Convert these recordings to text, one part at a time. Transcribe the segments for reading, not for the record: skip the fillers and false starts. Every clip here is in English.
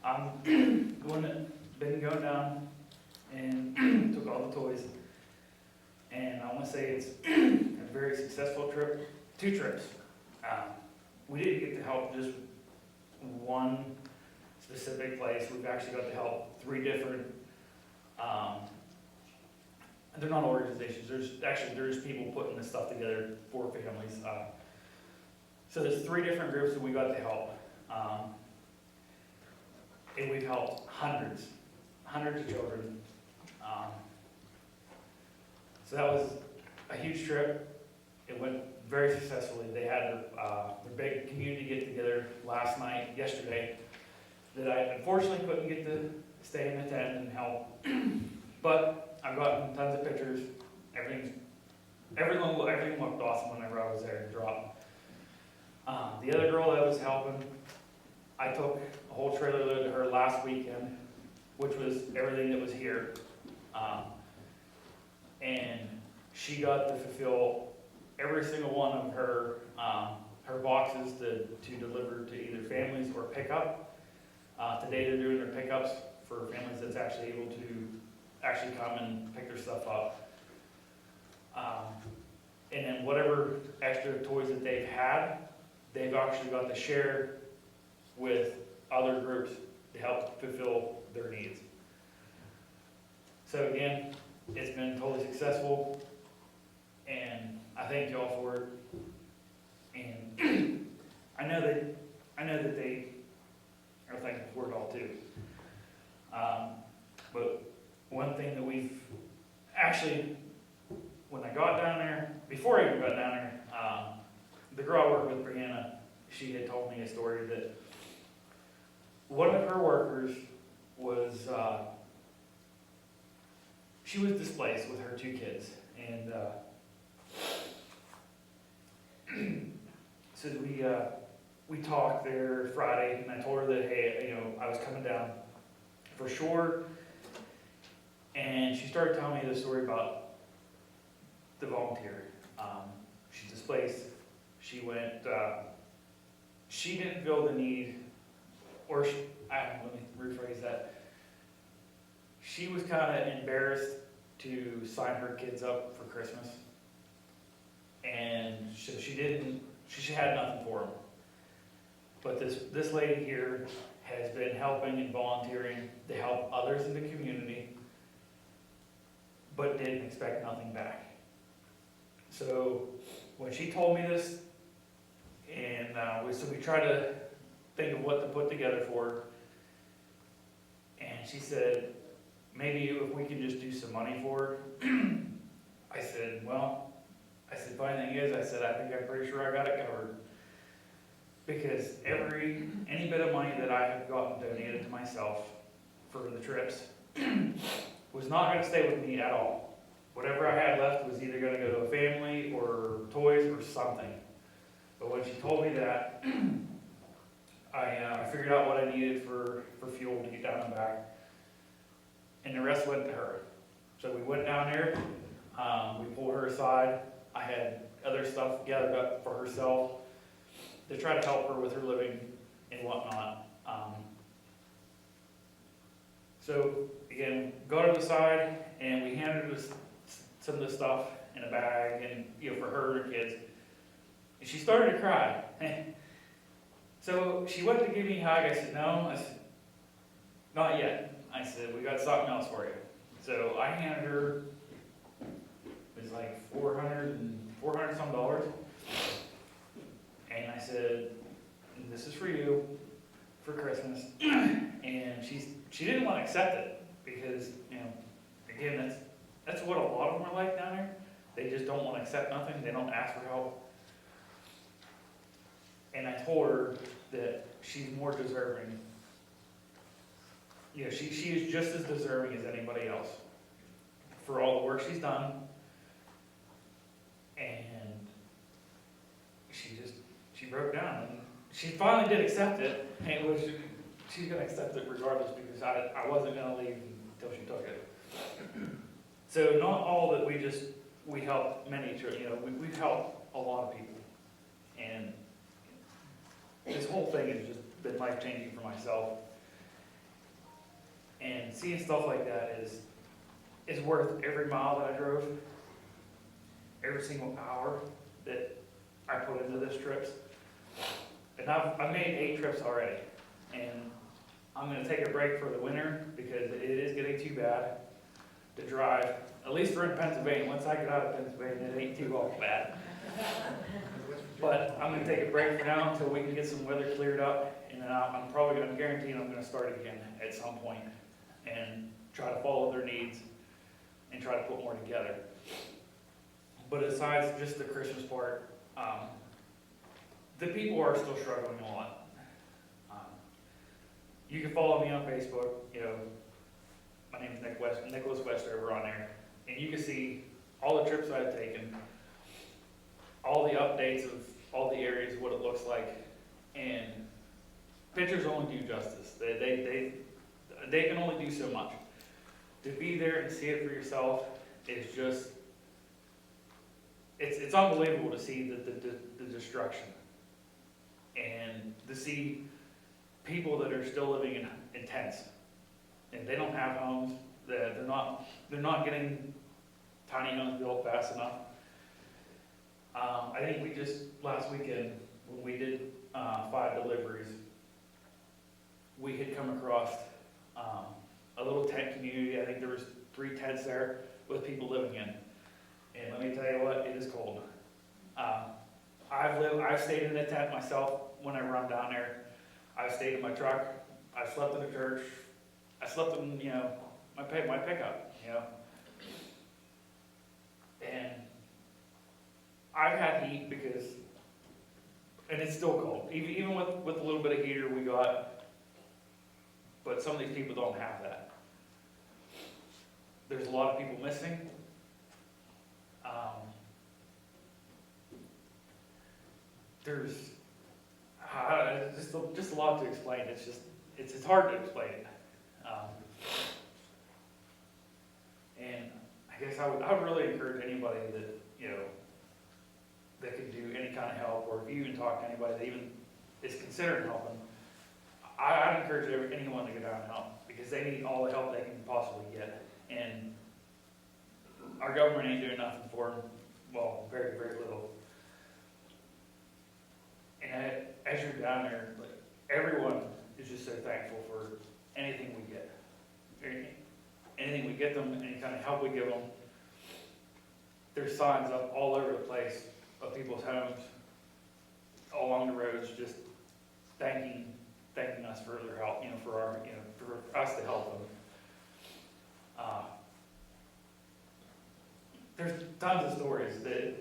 I'm been going down and took all the toys. And I want to say it's a very successful trip, 2 trips. We didn't get to help just one specific place. We've actually got to help 3 different, they're not organizations, there's people putting this stuff together for families. So there's 3 different groups that we got to help. And we've helped hundreds of children. So that was a huge trip. It went very successfully. They had their big community get-together yesterday, that I unfortunately couldn't get to stay and attend and help. But I've gotten tons of pictures. Everything looked awesome whenever I was there to drop. The other girl that was helping, I took a whole trailer load to her last weekend, which was everything that was here. And she got to fulfill every single one of her boxes to deliver to either families or pickup. Today they're doing their pickups for families that's actually able to actually come and pick their stuff up. And then whatever extra toys that they've had, they've actually got to share with other groups to help fulfill their needs. So again, it's been totally successful, and I thank y'all for it. And I know that they are thankful for it all too. But one thing that we've actually, when I got down there, before I even got down there, the girl I worked with, Brianna, she had told me a story that one of her workers was, she was displaced with her 2 kids. And so we talked there Friday, and I told her that, hey, I was coming down for sure. And she started telling me the story about the volunteer. She's displaced. She went, she didn't feel the need, or let me rephrase that. She was kind of embarrassed to sign her kids up for Christmas. And so she had nothing for them. But this lady here has been helping and volunteering to help others in the community, but didn't expect nothing back. So when she told me this, and we tried to think of what to put together for her, and she said, maybe if we can just do some money for her. I said, funny thing is, I think I'm pretty sure I got it covered. Because any bit of money that I have gotten donated to myself for the trips was not going to stay with me at all. Whatever I had left was either going to go to a family or toys or something. But when she told me that, I figured out what I needed for fuel to get down and back. And the rest went to her. So we went down there, we pulled her aside. I had other stuff gathered up for herself to try to help her with her living and whatnot. So again, got her to the side, and we handed her some of the stuff in a bag, and for her and her kids. And she started to cry. So she went to give me a hug. I said, no. I said, not yet. I said, we got something else for you. So I handed her, it was like $400 some dollars. And I said, this is for you for Christmas. And she didn't want to accept it because, again, that's what a lot of them are like down there. They just don't want to accept nothing. They don't ask for help. And I told her that she's more deserving. She is just as deserving as anybody else for all the work she's done. And she broke down. And she finally did accept it. And she's going to accept it regardless, because I wasn't going to leave until she took it. So not all that we help many children. We've helped a lot of people. And this whole thing has just been life-changing for myself. And seeing stuff like that is worth every mile that I drove, every single hour that I put into this trips. And I've made 8 trips already, and I'm gonna take a break for the winter because it is getting too bad to drive. At least we're in Pennsylvania. Once I get out of Pennsylvania, it ain't too all bad. But I'm gonna take a break for now until we can get some weather cleared up, and then I'm guaranteeing I'm gonna start again at some point and try to follow their needs and try to put more together. But aside just the Christmas part, the people are still struggling a lot. You can follow me on Facebook, my name is Nicholas Westover on there, and you can see all the trips I've taken, all the updates of all the areas, what it looks like, and pictures only do justice. They can only do so much. To be there and see it for yourself is just, it's unbelievable to see the destruction, and to see people that are still living in tents, and they don't have homes. They're not getting tiny homes built fast enough. I think we just last weekend when we did 5 deliveries, we had come across a little tent community. I think there was 3 tents there with people living in. And let me tell you what, it is cold. I've stayed in a tent myself whenever I'm down there. I've stayed in my truck. I've slept in a church. I slept in, my pickup, And I've had heat and it's still cold, even with the little bit of heater we got. But some of these people don't have that. There's a lot of people missing. There's just a lot to explain. It's hard to explain it. And I guess I would really encourage anybody that that can do any kind of help, or if you even talk to anybody that even is considering helping, I'd encourage anyone to go down and help, because they need all the help they can possibly get. And our government ain't doing nothing for them. Well, very, very little. And as you're down there, like, everyone is just so thankful for anything we get. Anything we get them, any kind of help we give them. There's signs up all over the place of people's homes, all along the roads, just thanking us for their help, for us to help them. There's tons of stories that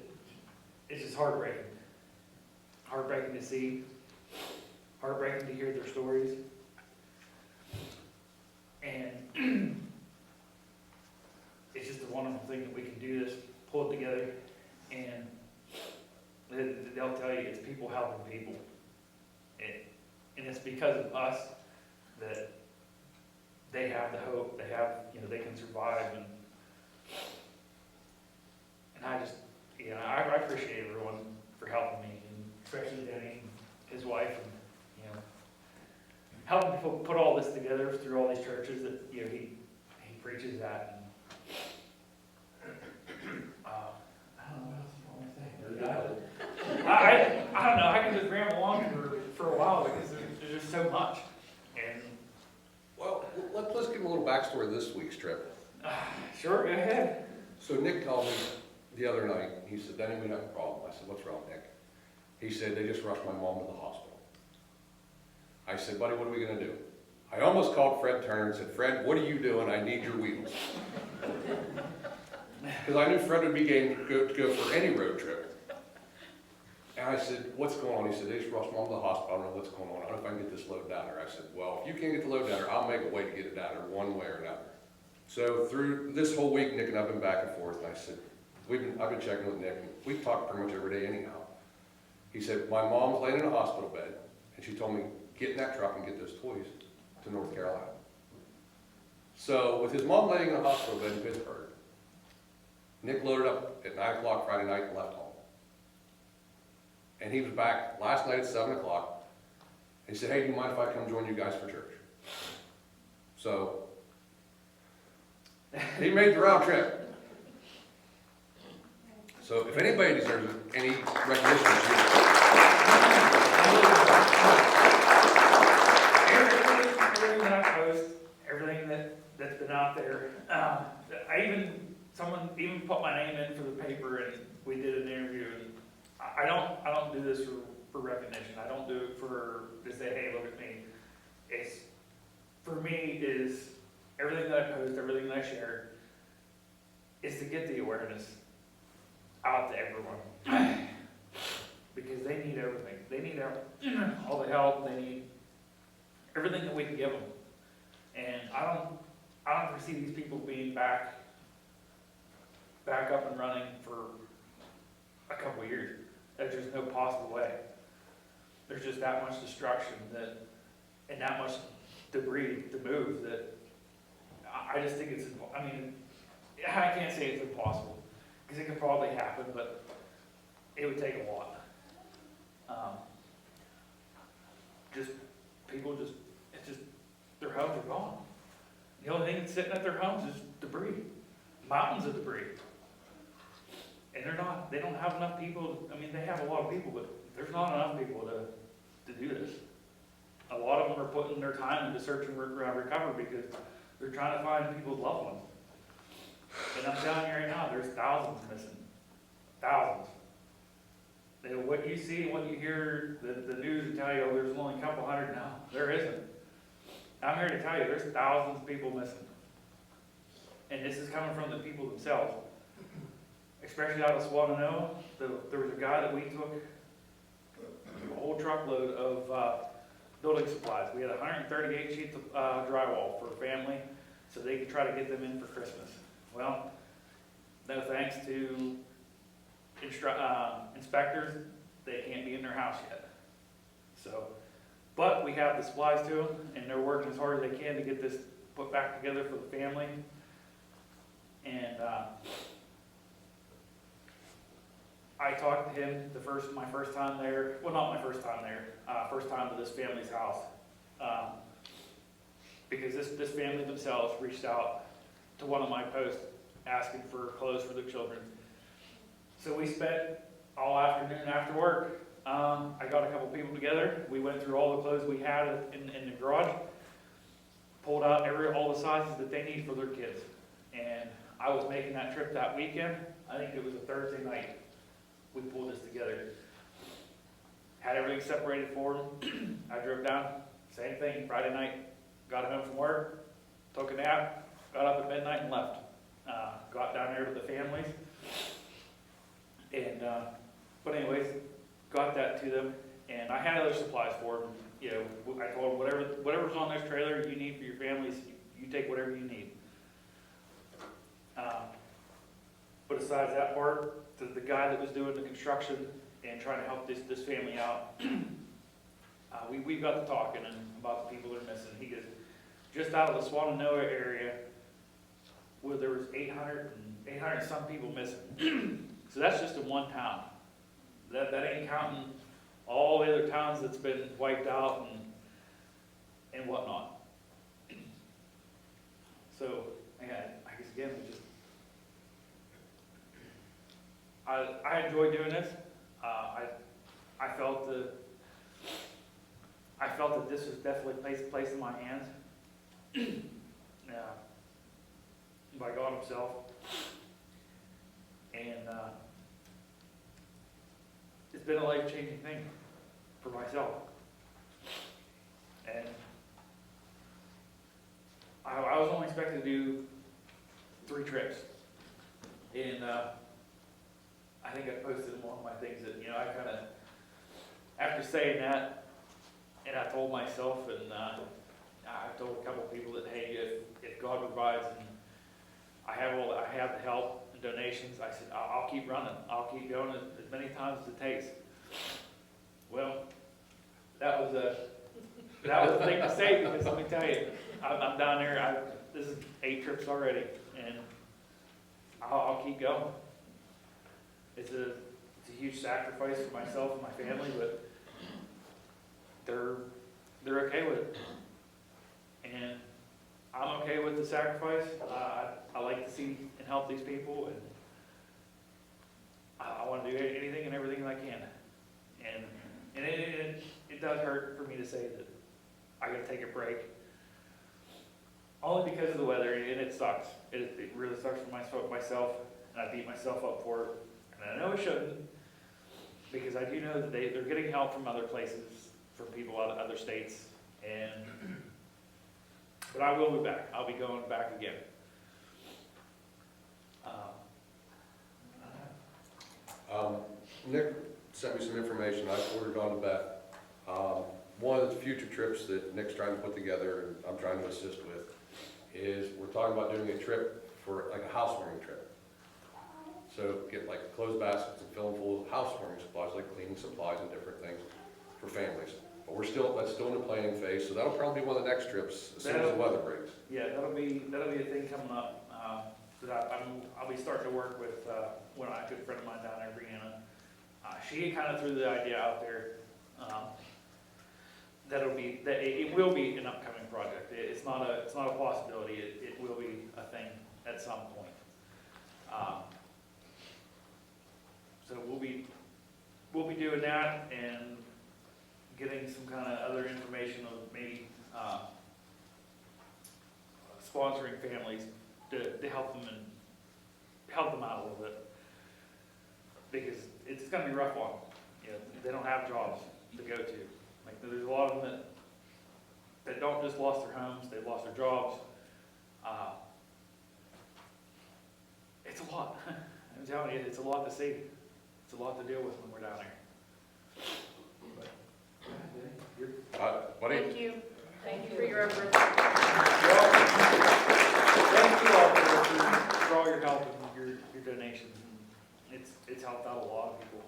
it's just heartbreaking. Heartbreaking to see, heartbreaking to hear their stories. And it's just a wonderful thing that we can do this, pull it together, and they'll tell you it's people helping people. And it's because of us that they have the hope, they can survive. And I just, I appreciate everyone for helping me, and especially Denny, his wife, and helping people put all this together through all these churches that he preaches at. I don't know what else you want to say. I don't know. I can just ramble on for a while because there's just so much. And well, let's give a little backstory of this week's trip. Sure, go ahead. So Nick called me the other night. He said, "Denny, we have a problem." I said, "What's wrong, Nick?" He said, "They just rushed my mom to the hospital." I said, "Buddy, what are we going to do?" I almost called Fred Turner and said, "Fred, what are you doing? I need your wheels." Because I knew Fred would be game to go for any road trip. And I said, "What's going on?" He said, "They just rushed mom to the hospital. I don't know what's going on. I don't know if I can get this load down there." I said, "Well, if you can't get the load down there, I'll make a way to get it down there one way or another." So through this whole week, Nick and I have been back and forth, and I said, I've been checking with Nick, and we talked pretty much every day anyhow. He said, "My mom's laying in a hospital bed, and she told me, get in that truck and get those toys to North Carolina." So with his mom laying in a hospital bed in Pittsburgh, Nick loaded up at 9 o'clock Friday night and left home. And he was back last night at 7 o'clock. He said, "Hey, do you mind if I come join you guys for church?" So He made the round trip. So if anybody deserves any recognition, it's Everything that I post, everything that's been out there, someone even put my name in for the paper and we did an interview. And I don't do this for recognition. I don't do it to say, hey, look at me. It's, for me, is everything that I post, everything that I share, is to get the awareness out to everyone. Because they need everything. They need all the help. They need everything that we can give them. And I don't foresee these people being back up and running for a couple of years. There's just no possible way. There's just that much destruction and that much debris to move that I just think it's, I mean, I can't say it's impossible, because it could probably happen, but it would take a lot. Their homes are gone. The only thing that's sitting at their homes is debris, mountains of debris. And they don't have enough people, I mean, they have a lot of people, but there's not enough people to do this. A lot of them are putting their time into search and recover because they're trying to find people's loved ones. And I'm telling you right now, there's thousands missing. Thousands. What you see, what you hear, the news will tell you, oh, there's only a couple hundred now. There isn't. I'm here to tell you, there's thousands of people missing. And this is coming from the people themselves. Especially out of Swannanoa, there was a guy that we took a whole truckload of building supplies. We had 138 sheets of drywall for a family, so they could try to get them in for Christmas. Well, no thanks to inspectors, they can't be in their house yet. So, but we have the supplies to them, and they're working as hard as they can to get this put back together for the family. And I talked to him my first time there. Well, not my first time there. First time to this family's house, because this family themselves reached out to one of my posts asking for clothes for the children. So we spent all afternoon after work. I got a couple people together. We went through all the clothes we had in the garage, pulled out all the sizes that they need for their kids. And I was making that trip that weekend. I think it was a Thursday night. We pulled this together. Had everything separated for them. I drove down, same thing, Friday night. Got home from work, took a nap, got up at midnight and left. Got down there to the families. And, but anyways, got that to them. And I had other supplies for them. You know, I told them whatever's on this trailer you need for your families, you take whatever you need. But besides that part, the guy that was doing the construction and trying to help this family out, we got to talking about the people that are missing. He goes, just out of the Swannanoa area, where there was 800 some people missing. So that's just in one town. That ain't counting all the other towns that's been wiped out and whatnot. So, yeah, I guess again, I enjoy doing this. I felt that this was definitely placed in my hands. By God Himself. And it's been a life-changing thing for myself. And I was only expected to do 3 trips. And I think I posted in one of my things that, you know, I kind of, after saying that, and I told myself, and I told a couple of people that, hey, if God provides and I have the help and donations, I said, I'll keep running. I'll keep going as many times as it takes. Well, that was a thing to say, because let me tell you, I'm down there, this is 8 trips already, and I'll keep going. It's a huge sacrifice for myself and my family, but they're okay with it. And I'm okay with the sacrifice. I like to see and help these people, and I want to do anything and everything that I can. And it does hurt for me to say that I got to take a break, only because of the weather, and it sucks. It really sucks for myself, and I beat myself up for it. And I know I shouldn't, because I do know that they're getting help from other places, from people out of other states, but I will be back. I'll be going back again. Nick sent me some information, I forwarded on to Beth. One of the future trips that Nick's trying to put together, and I'm trying to assist with, is we're talking about doing a trip for like a housewarming trip. So get like clothes baskets and fill them full of housewarming supplies, like cleaning supplies and different things for families. But that's still in the planning phase, so that'll probably be one of the next trips as soon as the weather breaks. Yeah, that'll be a thing coming up, that I'll be starting to work with, one a good friend of mine down there, Brianna. She kind of threw the idea out there, that it will be an upcoming project. It's not a possibility, it will be a thing at some point. So we'll be doing that and getting some kind of other information of maybe, sponsoring families to help them out a little bit, because it's going to be rough on them. You know, they don't have jobs to go to. Like, there's a lot of them that don't just lost their homes, they've lost their jobs. It's a lot. I'm telling you, it's a lot to see. It's a lot to deal with when we're down there. Buddy? Thank you. Thank you for your efforts. Thank you all for all your help and your donations. It's helped out a lot of people.